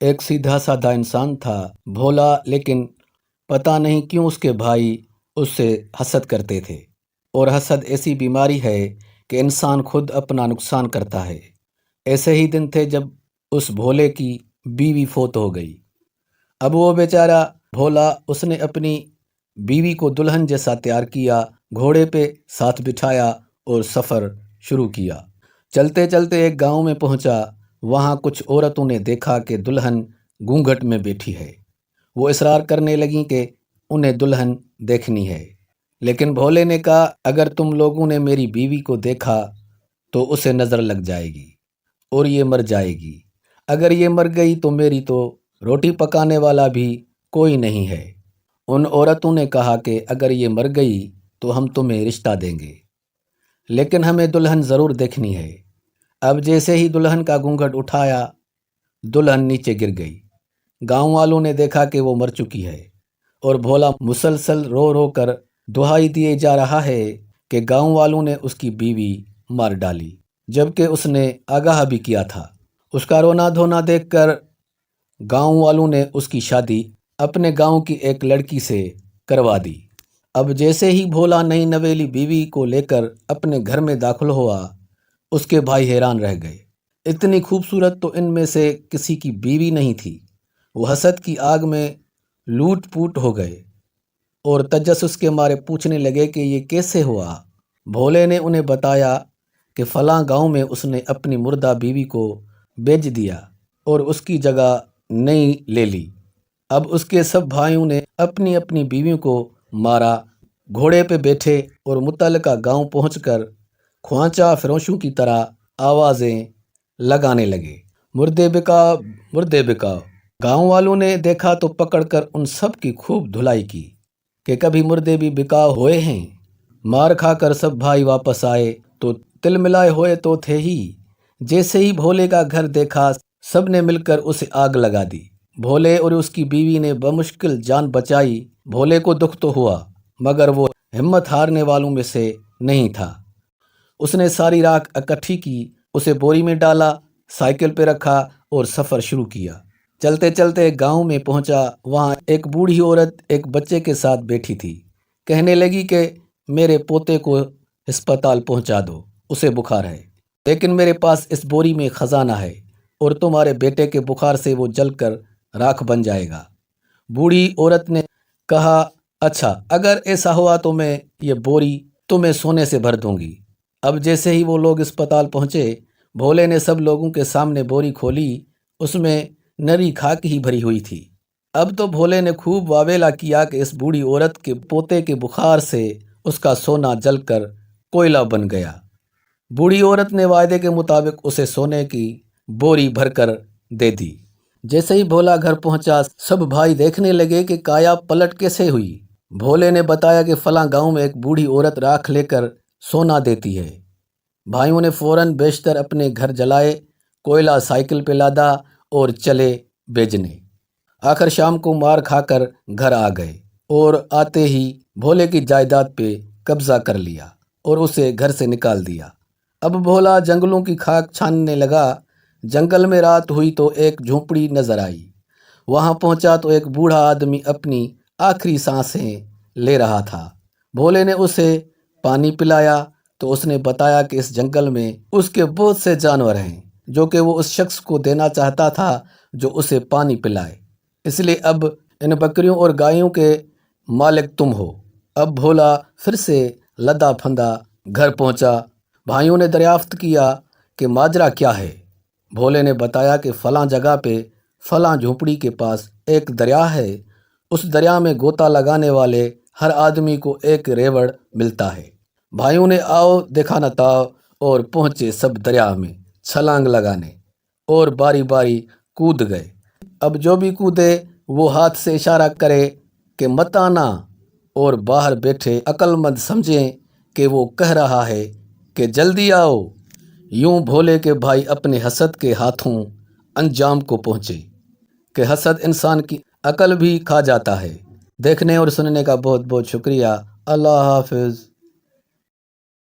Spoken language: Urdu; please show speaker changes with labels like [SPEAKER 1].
[SPEAKER 1] ایک سیدھا سادہ انسان تھا، بھولا، لیکن پتہ نہیں کیوں اس کے بھائی اس سے حسد کرتے تھے۔ اور حسد ایسی بیماری ہے کہ انسان خود اپنا نقصان کرتا ہے۔ ایسے ہی دن تھے جب اس بھولے کی بیوی فوت ہو گئی۔ اب وہ بیچارہ بھولا، اس نے اپنی بیوی کو دلہن جیسا تیار کیا، گھوڑے پہ ساتھ بٹھایا اور سفر شروع کیا۔ چلتے چلتے ایک گاؤں میں پہنچا۔ وہاں کچھ عورتوں نے دیکھا کہ دلہن گھونگھٹ میں بیٹھی ہے۔ وہ اصرار کرنے لگیں کہ انہیں دلہن دیکھنی ہے، لیکن بھولے نے کہا، اگر تم لوگوں نے میری بیوی کو دیکھا تو اسے نظر لگ جائے گی اور یہ مر جائے گی۔ اگر یہ مر گئی تو میری تو روٹی پکانے والا بھی کوئی نہیں ہے۔ ان عورتوں نے کہا کہ اگر یہ مر گئی تو ہم تمہیں رشتہ دیں گے، لیکن ہمیں دلہن ضرور دیکھنی ہے۔ اب جیسے ہی دلہن کا گھونگھٹ اٹھایا، دلہن نیچے گر گئی۔ گاؤں والوں نے دیکھا کہ وہ مر چکی ہے، اور بھولا مسلسل رو رو کر دہائی دیے جا رہا ہے کہ گاؤں والوں نے اس کی بیوی مار ڈالی، جبکہ اس نے آگاہ بھی کیا تھا۔ اس کا رونا دھونا دیکھ کر گاؤں والوں نے اس کی شادی اپنے گاؤں کی ایک لڑکی سے کروا دی۔ اب جیسے ہی بھولا نئی نویلی بیوی کو لے کر اپنے گھر میں داخل ہوا، اس کے بھائی حیران رہ گئے۔ اتنی خوبصورت تو ان میں سے کسی کی بیوی نہیں تھی۔ وہ حسد کی آگ میں لوٹ پوٹ ہو گئے اور تجسس کے مارے پوچھنے لگے کہ یہ کیسے ہوا۔ بھولے نے انہیں بتایا کہ فلاں گاؤں میں اس نے اپنی مردہ بیوی کو بیچ دیا اور اس کی جگہ نئی لے لی۔ اب اس کے سب بھائیوں نے اپنی اپنی بیویوں کو مارا، گھوڑے پہ بیٹھے اور متعلقہ گاؤں پہنچ کر خوانچہ فروشوں کی طرح آوازیں لگانے لگے، مردے بکاؤ، مردے بکاؤ۔ گاؤں والوں نے دیکھا تو پکڑ کر ان سب کی خوب دھلائی کی کہ کبھی مردے بھی بکاؤ ہوئے ہیں۔ مار کھا کر سب بھائی واپس آئے تو تل ملائے ہوئے تو تھے ہی۔ جیسے ہی بھولے کا گھر دیکھا، سب نے مل کر اسے آگ لگا دی۔ بھولے اور اس کی بیوی نے بمشکل جان بچائی۔ بھولے کو دکھ تو ہوا، مگر وہ ہمت ہارنے والوں میں سے نہیں تھا۔ اس نے ساری راکھ اکٹھی کی، اسے بوری میں ڈالا، سائیکل پہ رکھا اور سفر شروع کیا۔ چلتے چلتے گاؤں میں پہنچا۔ وہاں ایک بوڑھی عورت ایک بچے کے ساتھ بیٹھی تھی۔ کہنے لگی کہ میرے پوتے کو ہسپتال پہنچا دو، اسے بخار ہے، لیکن میرے پاس اس بوری میں خزانہ ہے اور تمہارے بیٹے کے بخار سے وہ جل کر راکھ بن جائے گا۔ بوڑھی عورت نے کہا، اچھا، اگر ایسا ہوا تو میں یہ بوری تمہیں سونے سے بھر دوں گی۔ اب جیسے ہی وہ لوگ اسپتال پہنچے، بھولے نے سب لوگوں کے سامنے بوری کھولی۔ اس میں نری خاک ہی بھری ہوئی تھی۔ اب تو بھولے نے خوب واویلا کیا کہ اس بوڑھی عورت کے پوتے کے بخار سے اس کا سونا جل کر کوئلہ بن گیا۔ بوڑھی عورت نے وعدے کے مطابق اسے سونے کی بوری بھر کر دے دی۔ جیسے ہی بھولا گھر پہنچا، سب بھائی دیکھنے لگے کہ کایا پلٹ کیسے ہوئی۔ بھولے نے بتایا کہ فلاں گاؤں میں ایک بوڑھی عورت راکھ لے کر سونا دیتی ہے۔ بھائیوں نے فوراً بیشتر اپنے گھر جلائے، کوئلہ سائیکل پہ لادا اور چلے بیچنے۔ آخر شام کو مار کھا کر گھر آ گئے اور آتے ہی بھولے کی جائیداد پہ قبضہ کر لیا اور اسے گھر سے نکال دیا۔ اب بھولا جنگلوں کی خاک چھاننے لگا۔ جنگل میں رات ہوئی تو ایک جھونپڑی نظر آئی۔ وہاں پہنچا تو ایک بوڑھا آدمی اپنی آخری سانسیں لے رہا تھا۔ بھولے نے اسے پانی پلایا تو اس نے بتایا کہ اس جنگل میں اس کے بہت سے جانور ہیں جو کہ وہ اس شخص کو دینا چاہتا تھا جو اسے پانی پلائے، اس لیے اب ان بکریوں اور گایوں کے مالک تم ہو۔ اب بھولا پھر سے لدا پھندا گھر پہنچا۔ بھائیوں نے دریافت کیا کہ ماجرا کیا ہے۔ بھولے نے بتایا کہ فلاں جگہ پہ فلاں جھونپڑی کے پاس ایک دریا ہے، اس دریا میں غوطہ لگانے والے ہر آدمی کو ایک ریوڑ ملتا ہے۔ بھائیوں نے آؤ دیکھا تاؤ اور پہنچے سب دریا میں چھلانگ لگانے اور باری باری کود گئے۔ اب جو بھی کودے وہ ہاتھ سے اشارہ کرے کہ مت آنا، اور باہر بیٹھے عقل مند سمجھیں کہ وہ کہہ رہا ہے کہ جلدی آؤ۔ یوں بھولے کے بھائی اپنے حسد کے ہاتھوں انجام کو پہنچے کہ حسد انسان کی عقل بھی کھا جاتا ہے۔ دیکھنے اور سننے کا بہت بہت شکریہ۔ اللہ حافظ۔